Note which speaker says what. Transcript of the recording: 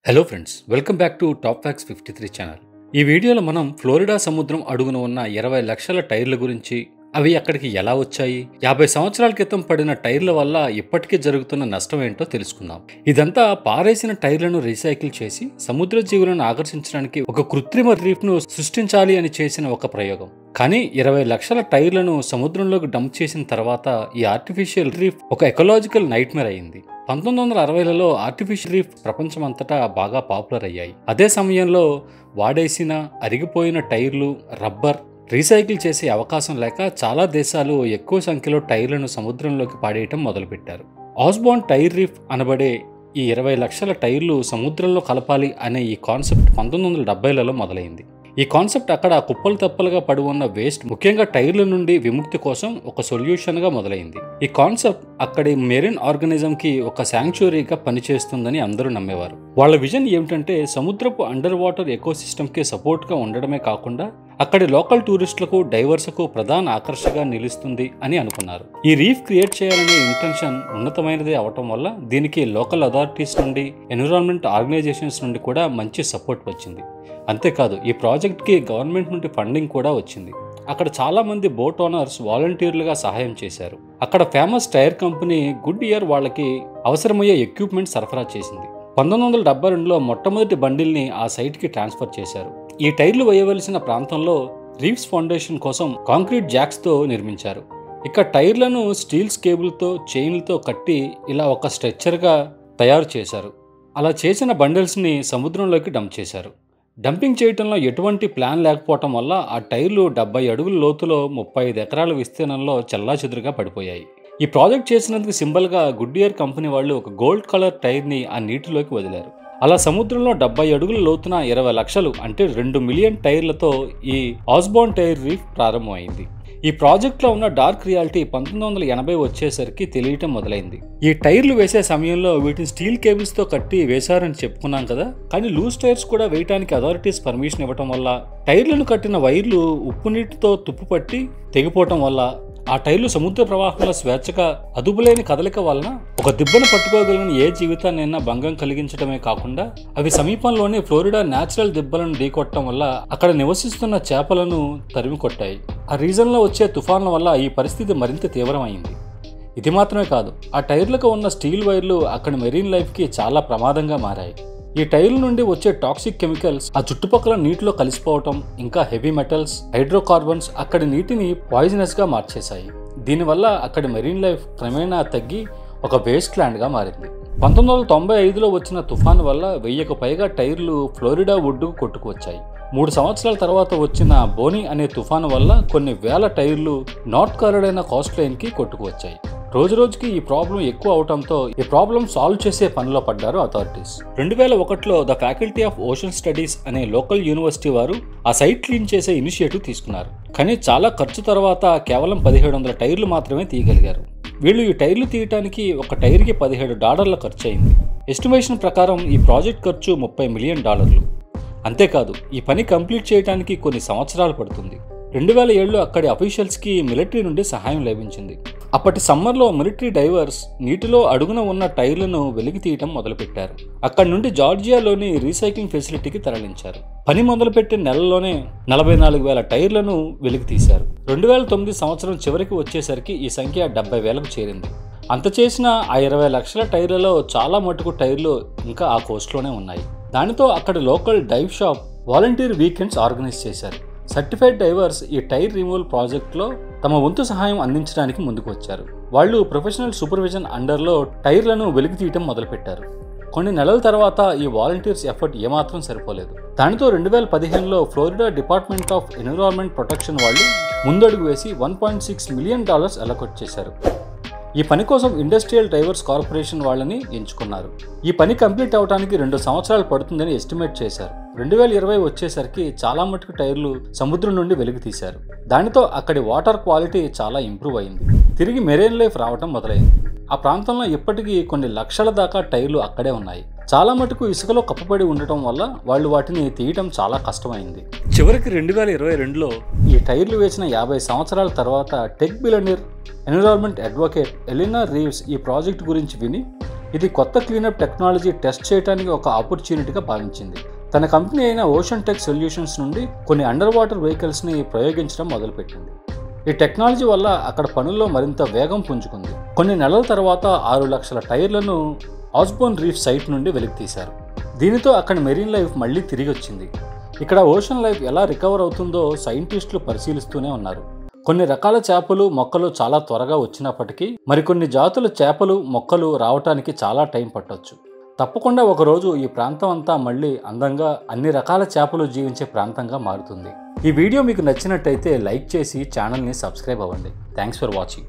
Speaker 1: Hello friends, welcome back to top facts 53 channel. ఈ వీడియోలో మనం ఫ్లోరిడా సముద్రం అడుగున ఉన్న 20 లక్షల టైర్ల గురించి, అవి అక్కడికి ఎలా వచ్చాయి, 50 సంవత్సరాల క్రితం పడిన టైర్ల వల్ల ఇప్పటికీ జరుగుతున్న నష్టం ఏంటో తెలుసుకుందాం. ఇదంతా పారేసిన టైర్లను రీసైకిల్ చేసి సముద్ర జీవులను ఆకర్షించడానికి ఒక కృత్రిమ రీఫ్ ను సృష్టించాలి అని చేసిన ఒక ప్రయోగం. కానీ 20 లక్షల టైర్లను సముద్రంలోకి డంప్ చేసిన తర్వాత ఈ ఆర్టిఫిషియల్ రీఫ్ ఒక ఎకలాజికల్ నైట్మేర్ అయింది. 1960లలో ఆర్టిఫిషియల్ రీఫ్ ప్రపంచమంతటా బాగా పాపులర్ అయ్యాయి. అదే సమయంలో వాడేసిన అరిగిపోయిన టైర్లు, రబ్బర్ రీసైకిల్ చేసే అవకాశం లేక చాలా దేశాలు ఎక్కువ సంఖ్యలో టైర్లను సముద్రంలోకి పాడేయటం మొదలుపెట్టారు. ఆస్బార్న్ టైర్ రీఫ్ అనబడే ఈ 20 లక్షల టైర్లు సముద్రంలో కలపాలి అనే ఈ కాన్సెప్ట్ 1970లలో మొదలైంది. ఈ కాన్సెప్ట్ అక్కడ కుప్పలు తెప్పలుగా పడి ఉన్న వేస్ట్, ముఖ్యంగా టైర్ల నుండి విముక్తి కోసం ఒక సొల్యూషన్ గా మొదలైంది. ఈ కాన్సెప్ట్ అక్కడి మెరీన్ ఆర్గానిజం కి ఒక శాంక్చురీగా పనిచేస్తుందని అందరూ నమ్మేవారు. వాళ్ళ విజన్ ఏమిటంటే సముద్రపు అండర్ వాటర్ ఎకోసిస్టమ్ కి సపోర్ట్ గా ఉండడమే కాకుండా అక్కడి లోకల్ టూరిస్టులకు, డైవర్స్కు ప్రధాన ఆకర్షగా నిలుస్తుంది అని అనుకున్నారు. ఈ రీఫ్ క్రియేట్ చేయాలనే ఇంటెన్షన్ ఉన్నతమైనది అవటం వల్ల దీనికి లోకల్ అథారిటీస్ నుండి, ఎన్విరాన్మెంట్ ఆర్గనైజేషన్స్ నుండి కూడా మంచి సపోర్ట్ వచ్చింది. అంతేకాదు ఈ ప్రాజెక్ట్ కి గవర్నమెంట్ నుండి ఫండింగ్ కూడా వచ్చింది. అక్కడ చాలా మంది బోట్ ఓనర్స్ వాలంటీర్లుగా సహాయం చేశారు. అక్కడ famous tyre company Goodyear వాళ్ళకి అవసరమయ్యే ఎక్విప్మెంట్ సరఫరా చేసింది. 1972లో మొట్టమొదటి బండిల్ని ఆ సైట్ కి ట్రాన్స్ఫర్ చేశారు. ఈ టైర్లు వేయవలసిన ప్రాంతంలో రీఫ్స్ ఫౌండేషన్ కోసం కాంక్రీట్ జాక్స్ తో నిర్మించారు. ఇక టైర్లను స్టీల్స్ కేబుల్తో, చైన్లతో కట్టి ఇలా ఒక స్ట్రెచ్చర్ గా తయారు చేశారు. అలా చేసిన బండిల్స్ ని సముద్రంలోకి డంప్ చేశారు. డంపింగ్ చేయటంలో ఎటువంటి ప్లాన్ లేకపోవటం వల్ల ఆ టైర్లు 70 అడుగుల లోతులో 35 ఎకరాల విస్తీర్ణంలో చెల్లాచెదురుగా పడిపోయాయి. ఈ ప్రాజెక్ట్ చేసినందుకు సింబల్ గా గుడ్ ఇయర్ కంపెనీ వాళ్ళు ఒక గోల్డ్ కలర్ టైర్ ని ఆ నీటిలోకి వదిలారు. అలా సముద్రంలో 70 అడుగుల లోతున 20 లక్షలు అంటే 2 మిలియన్ టైర్లతో ఈ ఆస్బార్న్ టైర్ రీఫ్ ప్రారంభమైంది. ఈ ప్రాజెక్ట్ లో ఉన్న డార్క్ రియాలిటీ 1980 వచ్చేసరికి తెలియటం మొదలైంది. ఈ టైర్లు వేసే సమయంలో వీటిని స్టీల్ కేబుల్స్ తో కట్టి వేశారని చెప్పుకున్నాం కదా, కానీ లూజ్ టైర్స్ కూడా వేయడానికి అథారిటీస్ పర్మిషన్ ఇవ్వటం వల్ల టైర్లను కట్టిన వైర్లు ఉప్పు నీటితో తుప్పుపట్టి తెగిపోవటం వల్ల ఆ టైర్లు సముద్ర ప్రవాహంలో స్వేచ్ఛగా అదుపులేని కదలిక వలన ఒక దిబ్బను పట్టుకోగలిగిన ఏ జీవితాన్నైనా భంగం కలిగించడమే కాకుండా అవి సమీపంలోని ఫ్లోరిడా న్యాచురల్ దిబ్బలను ఢీకొట్టడం వల్ల అక్కడ నివసిస్తున్న చేపలను తరిమి కొట్టాయి. ఆ రీజన్ లో వచ్చే తుఫాన్ల వల్ల ఈ పరిస్థితి మరింత తీవ్రమైంది. ఇది మాత్రమే కాదు, ఆ టైర్లకు ఉన్న స్టీల్ వైర్లు అక్కడి మెరీన్ లైఫ్ కి చాలా ప్రమాదంగా మారాయి. ఈ టైర్ల నుండి వచ్చే టాక్సిక్ కెమికల్స్ ఆ చుట్టుపక్కల నీటిలో కలిసిపోవటం, ఇంకా హెవీ మెటల్స్, హైడ్రోకార్బన్స్ అక్కడి నీటిని పాయిజనస్ గా మార్చేశాయి. దీనివల్ల అక్కడి మెరీన్ లైఫ్ క్రమేణా తగ్గి ఒక వేస్ట్ ల్యాండ్ గా మారింది. 1995లో వచ్చిన తుఫాను వల్ల 1000కు పైగా టైర్లు ఫ్లోరిడా ఒడ్డుకు కొట్టుకువచ్చాయి. 3 సంవత్సరాల తర్వాత వచ్చిన బోనీ అనే తుఫాను వల్ల కొన్ని వేల టైర్లు నార్త్ కారోలైనా కోస్ట్ లైన్ కి కొట్టుకువచ్చాయి. రోజు రోజుకి ఈ ప్రాబ్లం ఎక్కువ అవటంతో ఈ ప్రాబ్లం సాల్వ్ చేసే పనిలో పడ్డారు అథారిటీస్. 2001లో the faculty of ocean studies అనే లోకల్ యూనివర్సిటీ వారు ఆ సైట్ క్లీన్ చేసే ఇనిషియేటివ్ తీసుకున్నారు. కానీ చాలా ఖర్చు తర్వాత కేవలం 1700 టైర్లు మాత్రమే తీయగలిగారు. వీళ్ళు ఈ టైర్లు తీయటానికి ఒక టైర్కి $17 ఖర్చు అయింది. ఎస్టిమేషన్ ప్రకారం ఈ ప్రాజెక్ట్ ఖర్చు $30 మిలియన్. అంతేకాదు ఈ పని కంప్లీట్ చేయడానికి కొన్ని సంవత్సరాలు పడుతుంది. 2007లో అక్కడి అఫీషియల్స్ కి మిలిటరీ నుండి సహాయం లభించింది. అప్పటి సమ్మర్లో మిలిటరీ డైవర్స్ నీటిలో అడుగున ఉన్న టైర్లను వెలికి తీయటం మొదలుపెట్టారు. అక్కడి నుండి జార్జియాలోని రీసైక్లింగ్ ఫెసిలిటీకి తరలించారు. పని మొదలుపెట్టిన నెలలోనే 44,000 టైర్లను వెలికి తీశారు. 2009 సంవత్సరం చివరికి వచ్చేసరికి ఈ సంఖ్య 70,000కు చేరింది. అంత చేసిన ఆ 20 లక్షల టైర్లలో చాలా మటుకు టైర్లు ఇంకా ఆ కోస్ట్లోనే ఉన్నాయి. దానితో అక్కడి local dive shop volunteer weekends organise చేశారు. సర్టిఫైడ్ డైవర్స్ ఈ టైర్ రిమూవల్ ప్రాజెక్ట్లో తమ వంతు సహాయం అందించడానికి ముందుకు వచ్చారు. వాళ్ళు ప్రొఫెషనల్ సూపర్విజన్ అండర్లో టైర్లను వెలికి తీయటం మొదలుపెట్టారు. కొన్ని నెలల తర్వాత ఈ వాలంటీర్స్ ఎఫర్ట్ ఏమాత్రం సరిపోలేదు. దానితో 2015లో Florida department of environment protection వాళ్ళు ముందడుగు వేసి $1.6 మిలియన్ అలొకేట్ చేశారు. ఈ పని కోసం ఇండస్ట్రియల్ డైవర్స్ కార్పొరేషన్ వాళ్ళని ఎంచుకున్నారు. ఈ పని కంప్లీట్ అవడానికి 2 సంవత్సరాలు పడుతుందని ఎస్టిమేట్ చేశారు. 2020 వచ్చేసరికి చాలా మటుకు టైర్లు సముద్రం నుండి వెలికి తీశారు. దానితో అక్కడి వాటర్ క్వాలిటీ చాలా ఇంప్రూవ్ అయింది. తిరిగి మెరైన్ లైఫ్ రావటం మొదలైంది. ఆ ప్రాంతంలో ఇప్పటికీ కొన్ని లక్షల దాకా టైర్లు అక్కడే ఉన్నాయి. చాలా మటుకు ఇసుకలో కప్పబడి ఉండటం వల్ల వాళ్ళు వాటిని తీయటం చాలా కష్టమైంది. చివరికి 2022లో ఈ టైర్లు వేసిన 50 సంవత్సరాల తర్వాత tech billionaire, environment advocate Elina Reeves ఈ ప్రాజెక్ట్ గురించి విని ఇది కొత్త క్లీనప్ టెక్నాలజీ టెస్ట్ చేయడానికి ఒక ఆపర్చునిటీగా భావించింది. తన కంపెనీ అయిన ఓషన్ టెక్ సొల్యూషన్స్ నుండి కొన్ని అండర్ వాటర్ వెహికల్స్ని ప్రయోగించడం మొదలుపెట్టింది. ఈ టెక్నాలజీ వల్ల అక్కడ పనుల్లో మరింత వేగం పుంజుకుంది. కొన్ని నెలల తర్వాత 6 లక్షల టైర్లను ఆస్బోర్న్ రీఫ్ సైట్ నుండి వెలికితీశారు. దీనితో అక్కడ మెరీన్ లైఫ్ మళ్లీ తిరిగి వచ్చింది. ఇక్కడ ఓషన్ లైఫ్ ఎలా రికవర్ అవుతుందో సైంటిస్టులు పరిశీలిస్తూనే ఉన్నారు. కొన్ని రకాల చేపలు, మొక్కలు చాలా త్వరగా వచ్చినప్పటికీ మరికొన్ని జాతుల చేపలు, మొక్కలు రావటానికి చాలా టైం పట్టొచ్చు. తప్పకుండా ఒకరోజు ఈ ప్రాంతం అంతా మళ్ళీ అందంగా అన్ని రకాల చేపలు జీవించే ప్రాంతంగా మారుతుంది. ఈ వీడియో మీకు నచ్చినట్టయితే లైక్ చేసి ఛానల్ని సబ్స్క్రైబ్ అవ్వండి. Thanks for watching.